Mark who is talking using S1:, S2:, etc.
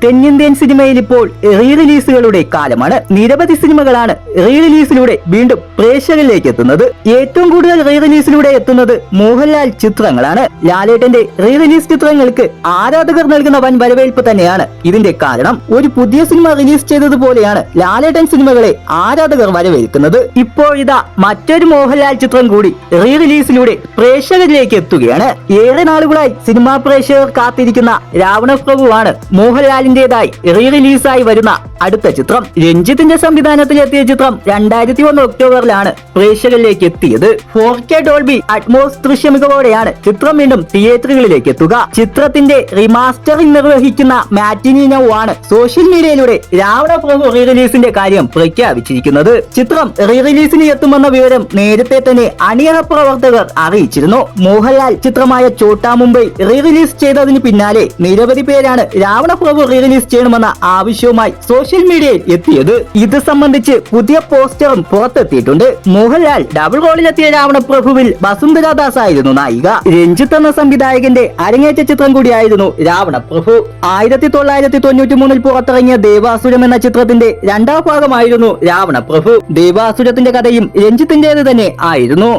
S1: തെന്നിന്ത്യൻ സിനിമയിൽ ഇപ്പോൾ റീ റിലീസുകളുടെ കാലമാണ്. നിരവധി സിനിമകളാണ് റീ റിലീസിലൂടെ വീണ്ടും പ്രേക്ഷകരിലേക്ക് എത്തുന്നത്. ഏറ്റവും കൂടുതൽ റീ റിലീസിലൂടെ എത്തുന്നത് മോഹൻലാൽ ചിത്രങ്ങളാണ്. ലാലേട്ടന്റെ റീ റിലീസ് ചിത്രങ്ങൾക്ക് ആരാധകർ നൽകുന്ന വൻ വരവേൽപ്പ് തന്നെയാണ് ഇതിന്റെ കാരണം. ഒരു പുതിയ സിനിമ റിലീസ് ചെയ്തതുപോലെയാണ് ലാലേട്ടൻ സിനിമകളെ ആരാധകർ വരവേൽക്കുന്നത്. ഇപ്പോഴിതാ മറ്റൊരു മോഹൻലാൽ ചിത്രം കൂടി റീ റിലീസിലൂടെ പ്രേക്ഷകരിലേക്ക് എത്തുകയാണ്. ഏറെ നാളുകളായി സിനിമാ പ്രേക്ഷകർ കാത്തിരിക്കുന്ന രാവണപ്രഭുവാണ് മോഹൻലാലിന്റേതായി റീ റിലീസായി വരുന്ന അടുത്ത ചിത്രം. രഞ്ജിത്തിന്റെ സംവിധാനത്തിലെത്തിയ ചിത്രം 2001 ഒക്ടോബറിലാണ് പ്രേക്ഷകരിലേക്ക് എത്തിയത്. 4K ഡോൾബി അറ്റ്മോസ് ദൃശ്യമികവോടെയാണ് ചിത്രം വീണ്ടും തിയേറ്ററുകളിലേക്ക് എത്തുക. ചിത്രത്തിന്റെ റിമാസ്റ്ററിംഗ് നിർവഹിക്കുന്ന മാറ്റിനി നൗ ആണ് സോഷ്യൽ മീഡിയയിലൂടെ രാവണപ്രഭു റീ റിലീസിന്റെ കാര്യം പ്രഖ്യാപിച്ചിരിക്കുന്നത്. ചിത്രം റീ റിലീസിന് എത്തുമെന്ന വിവരം നേരത്തെ തന്നെ അണിയറ പ്രവർത്തകർ അറിയിച്ചിരുന്നു. മോഹൻലാൽ ചിത്രമായ ചോട്ടാ മുംബൈ റീ റിലീസ് ചെയ്തതിന് പിന്നാലെ നിരവധി പേരാണ് രാവണപ്രഭു റീ റിലീസ് ചെയ്യണമെന്ന ആവശ്യവുമായി സോഷ്യൽ മീഡിയയിൽ എത്തിയത്. ഇത് സംബന്ധിച്ച് പുതിയ പോസ്റ്ററും പുറത്തെത്തിയിട്ടുണ്ട്. മോഹൻലാൽ ഡബിൾ റോളിലെത്തിയ രാവണപ്രഭുവിൽ വസുന്ധര ദാസ് ആയിരുന്നു നായിക. രഞ്ജിത്ത് എന്ന സംവിധായകന്റെ അരങ്ങേറ്റ ചിത്രം കൂടിയായിരുന്നു രാവണപ്രഭു. 1993 പുറത്തിറങ്ങിയ ദേവാസുരം എന്ന ചിത്രത്തിന്റെ രണ്ടാം ഭാഗമായിരുന്നു രാവണപ്രഭു. ദേവാസുരത്തിന്റെ കഥയും രഞ്ജിത്തിന്റേത് തന്നെ ആയിരുന്നു.